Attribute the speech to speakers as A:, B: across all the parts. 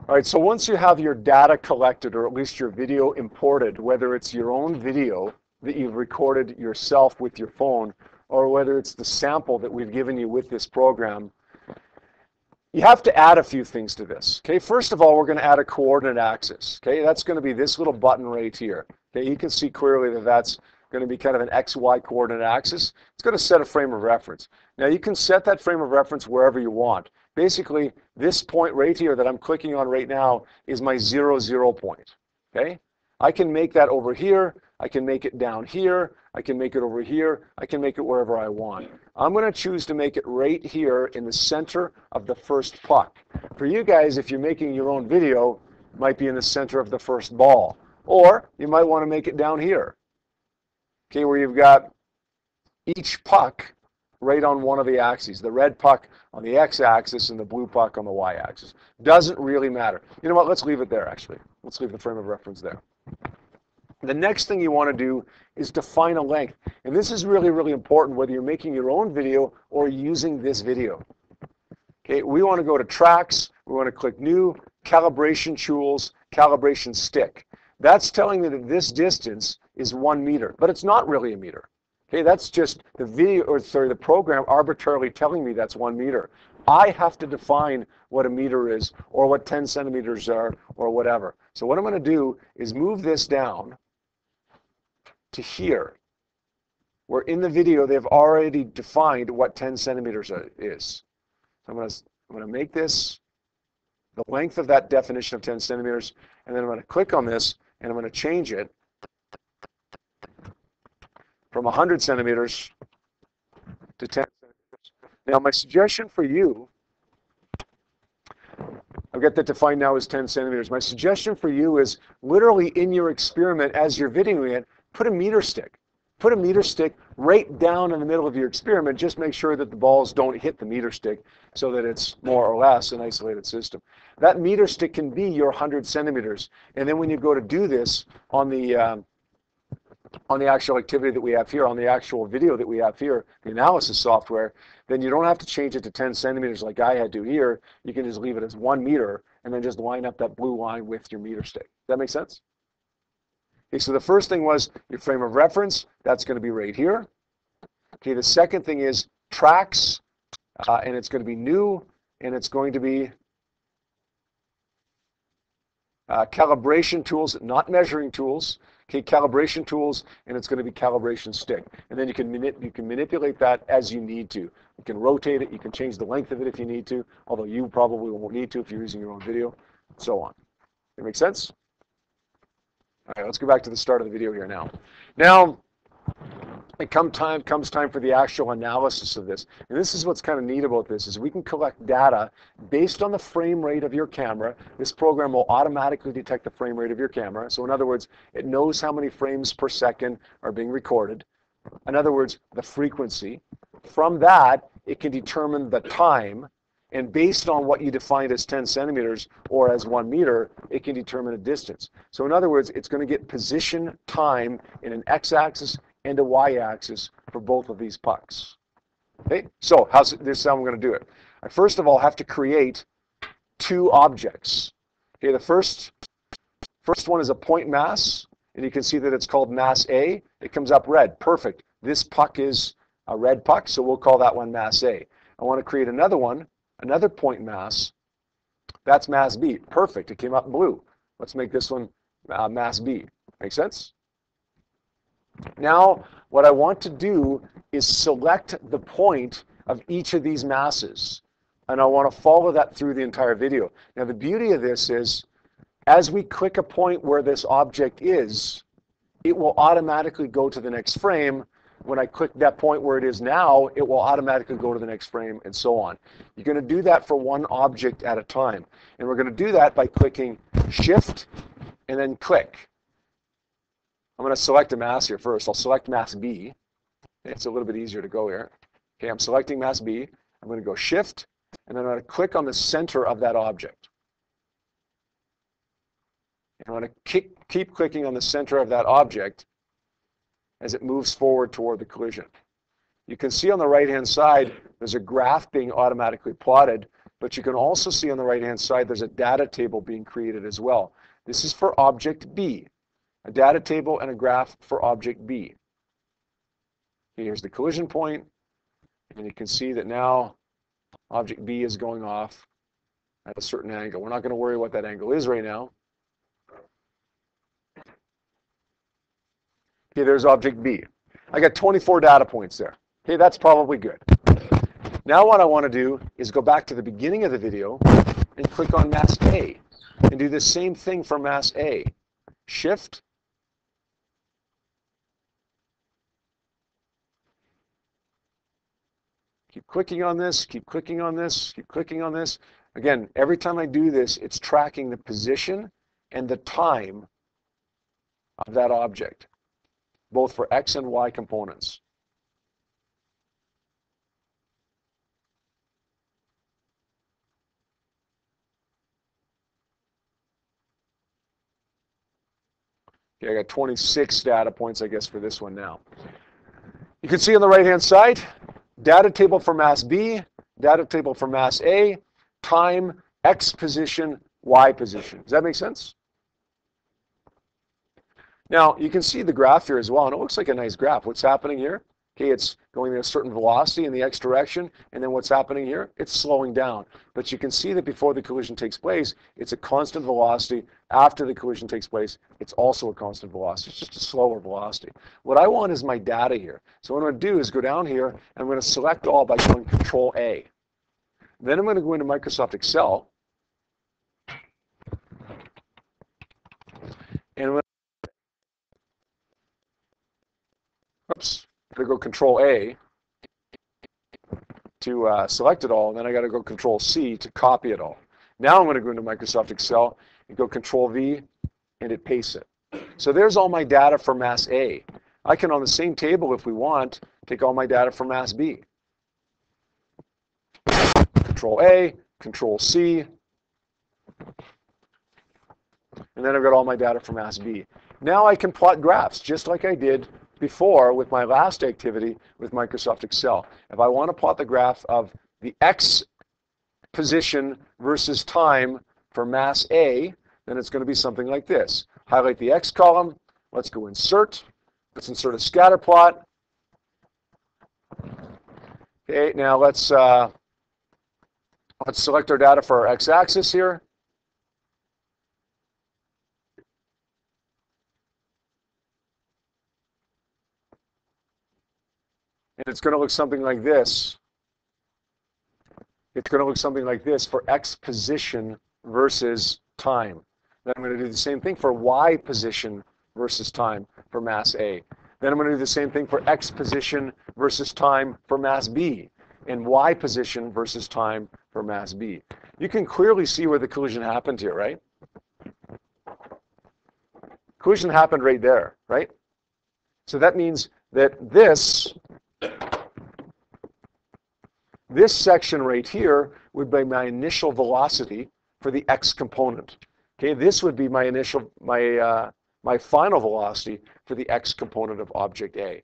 A: All right, so once you have your data collected, or at least your video imported, whether it's your own video that you've recorded yourself with your phone, or whether it's the sample that we've given you with this program, you have to add a few things to this. Okay, first of all, we're going to add a coordinate axis. Okay, that's going to be this little button right here. Okay, you can see clearly that that's going to be kind of an XY coordinate axis. It's going to set a frame of reference. Now you can set that frame of reference wherever you want. Basically, this point right here that I'm clicking on right now is my 0, 0 point. Okay, I can make that over here. I can make it down here. I can make it over here. I can make it wherever I want. I'm going to choose to make it right here in the center of the first puck. For you guys, if you're making your own video, it might be in the center of the first ball. Or you might want to make it down here. Okay, where you've got each puck right on one of the axes. The red puck on the x-axis and the blue puck on the y-axis. Doesn't really matter. You know what? Let's leave it there, actually. Let's leave the frame of reference there. The next thing you want to do is define a length. And this is really, really important whether you're making your own video or using this video. Okay, we want to go to tracks. We want to click new, calibration tools, calibration stick. That's telling me that this distance is 1 meter, but it's not really a meter. Okay, that's just the video, or sorry, the program arbitrarily telling me that's 1 meter. I have to define what a meter is, or what 10 centimeters are, or whatever. So what I'm going to do is move this down to here, where in the video they've already defined what 10 centimeters is. So I'm going to make this the length of that definition of 10 centimeters, and then I'm going to click on this, and I'm going to change it from 100 centimeters to 10 centimeters. Now, my suggestion for you, I've got that defined now as 10 centimeters. My suggestion for you is literally in your experiment, as you're videoing it, put a meter stick. Put a meter stick right down in the middle of your experiment. Just make sure that the balls don't hit the meter stick so that it's more or less an isolated system. That meter stick can be your 100 centimeters. And then when you go to do this on the actual activity that we have here, on the actual video that we have here, the analysis software, then you don't have to change it to 10 centimeters like I had to here. You can just leave it as 1 meter and then just line up that blue line with your meter stick. Does that make sense? Okay, so the first thing was your frame of reference. That's going to be right here. Okay, the second thing is tracks, and it's going to be new, and it's going to be calibration tools, not measuring tools. Okay, calibration tools, and it's going to be calibration stick. And then you can manipulate that as you need to. You can rotate it. You can change the length of it if you need to, although you probably won't need to if you're using your own video, and so on. That make sense? All right, let's go back to the start of the video here now. Now, it comes time for the actual analysis of this. And this is what's kind of neat about this, is we can collect data based on the frame rate of your camera. This program will automatically detect the frame rate of your camera. So in other words, it knows how many frames per second are being recorded. In other words, the frequency. From that, it can determine the time. And based on what you defined as 10 centimeters or as 1 meter, it can determine a distance. So in other words, it's going to get position time in an x-axis and a y-axis for both of these pucks. Okay, so this is how I'm going to do it. I first of all have to create 2 objects. Okay, the first one is a point mass, and you can see that it's called mass A. It comes up red. Perfect. This puck is a red puck, so we'll call that one mass A. I want to create another one. Another point mass, that's mass B. Perfect, it came up blue. Let's make this one mass B. Make sense? Now, what I want to do is select the point of each of these masses. And I want to follow that through the entire video. Now, the beauty of this is, as we click a point where this object is, it will automatically go to the next frame. When I click that point where it is now, it will automatically go to the next frame, and so on. You're going to do that for one object at a time. And we're going to do that by clicking Shift and then click. I'm going to select a mass here first. I'll select mass B. It's a little bit easier to go here. Okay, I'm selecting mass B. I'm going to go Shift, and then I'm going to click on the center of that object. And I'm going to keep clicking on the center of that object as it moves forward toward the collision. You can see on the right-hand side, there's a graph being automatically plotted But you can also see on the right-hand side, there's a data table being created as well. This is for object B, a data table and a graph for object B. Here's the collision point, and you can see that now object B is going off at a certain angle. We're not going to worry what that angle is right now. Okay, there's object B. I got 24 data points there. Okay, that's probably good. Now what I want to do is go back to the beginning of the video and click on mass A and do the same thing for mass A. Shift. Keep clicking on this, keep clicking on this, keep clicking on this. Again, every time I do this, it's tracking the position and the time of that object, both for X and Y components. Okay, I got 26 data points, I guess, for this one now. You can see on the right-hand side, data table for mass B, data table for mass A, time, X position, Y position. Does that make sense? Now, you can see the graph here as well, and it looks like a nice graph. What's happening here? Okay, it's going at a certain velocity in the X direction, and then what's happening here? It's slowing down. But you can see that before the collision takes place, it's a constant velocity. After the collision takes place, it's also a constant velocity. It's just a slower velocity. What I want is my data here. So what I'm going to do is go down here, and I'm going to select all by going Control A. Then I'm going to go into Microsoft Excel, and I'm going to go Control A to select it all, and then I got to go Control C to copy it all. Now I'm going to go into Microsoft Excel and go Control V, and it pastes it. So there's all my data for mass A. I can, on the same table, if we want, take all my data for mass B. Control A, Control C, and then I've got all my data for mass B. Now I can plot graphs, just like I did before with my last activity with Microsoft Excel. If I want to plot the graph of the X position versus time for mass A, then it's going to be something like this. Highlight the X column. Let's go Insert. Let's insert a scatter plot. Okay, now let's select our data for our X-axis here. And it's going to look something like this. It's going to look something like this for X position versus time. Then I'm going to do the same thing for Y position versus time for mass A. Then I'm going to do the same thing for X position versus time for mass B, and Y position versus time for mass B. You can clearly see where the collision happened here, right? Collision happened right there, right? So that means that this section right here would be my initial velocity for the X component. Okay, this would be my initial, my final velocity for the X component of object A.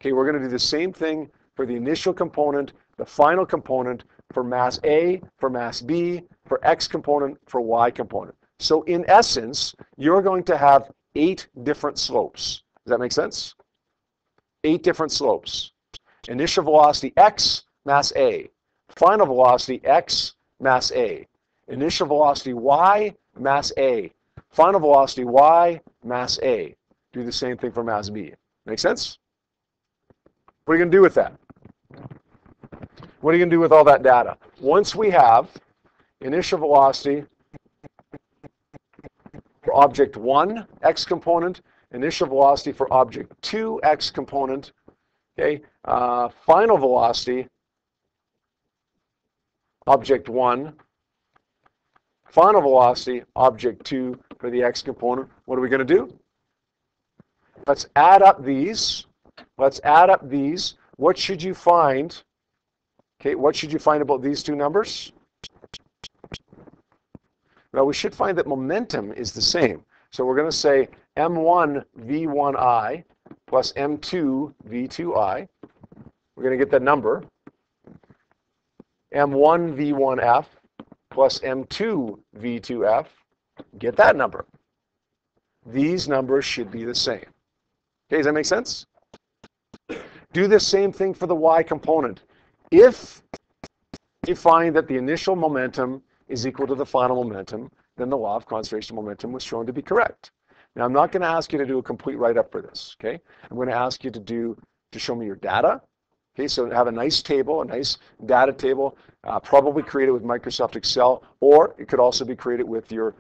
A: Okay, we're going to do the same thing for the initial component, the final component for mass A, for mass B, for X component, for Y component. So in essence, you're going to have 8 different slopes. Does that make sense? 8 different slopes. Initial velocity X, mass A. Final velocity X, mass A. Initial velocity Y, mass A. Final velocity Y, mass A. Do the same thing for mass B. Make sense? What are you going to do with that? What are you going to do with all that data? Once we have initial velocity for object 1, X component, initial velocity for object 2, X component, okay, final velocity, object 1, final velocity, object 2 for the X component. What are we going to do? Let's add up these. Let's add up these. What should you find? Okay, what should you find about these two numbers? Well, we should find that momentum is the same. So we're going to say m1 v1i plus m2 v2i. We're going to get that number. m1 v1f plus M2 V2F, get that number. These numbers should be the same. Okay, does that make sense? Do the same thing for the Y component. If you find that the initial momentum is equal to the final momentum, then the law of conservation of momentum was shown to be correct. Now, I'm not going to ask you to do a complete write-up for this, okay? I'm going to ask you to show me your data. Okay, so have a nice table, a nice data table, probably created with Microsoft Excel, or it could also be created with the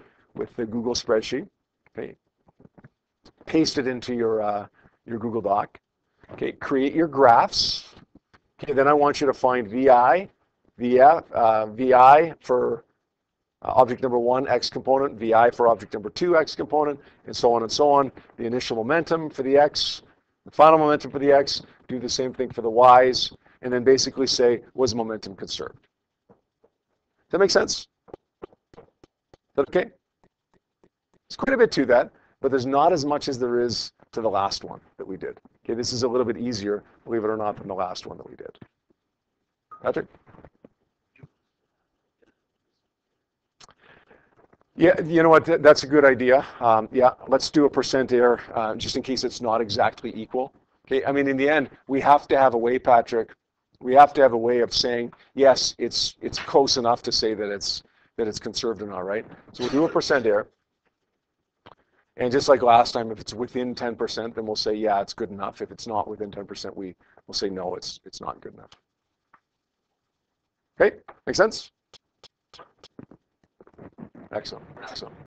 A: Google spreadsheet. Okay, paste it into your Google Doc. Okay, create your graphs. Okay, then I want you to find VI for object number 1, X component, VI for object number 2, X component, and so on and so on. The initial momentum for the X, the final momentum for the X, do the same thing for the Y's, and then basically say, was momentum conserved? Does that make sense? Is that okay? There's quite a bit to that, but there's not as much as there is to the last one that we did. Okay, this is a little bit easier, believe it or not, than the last one that we did. Patrick? Yeah, you know what, that's a good idea. Yeah, let's do a percent error, just in case it's not exactly equal. Okay, I mean, in the end, we have to have a way, Patrick, we have to have a way of saying, yes, it's close enough to say that it's conserved or not, right? So we'll do a percent error. And just like last time, if it's within 10%, then we'll say, yeah, it's good enough. If it's not within 10%, we'll say, no, it's not good enough. Okay, make sense? Excellent, excellent.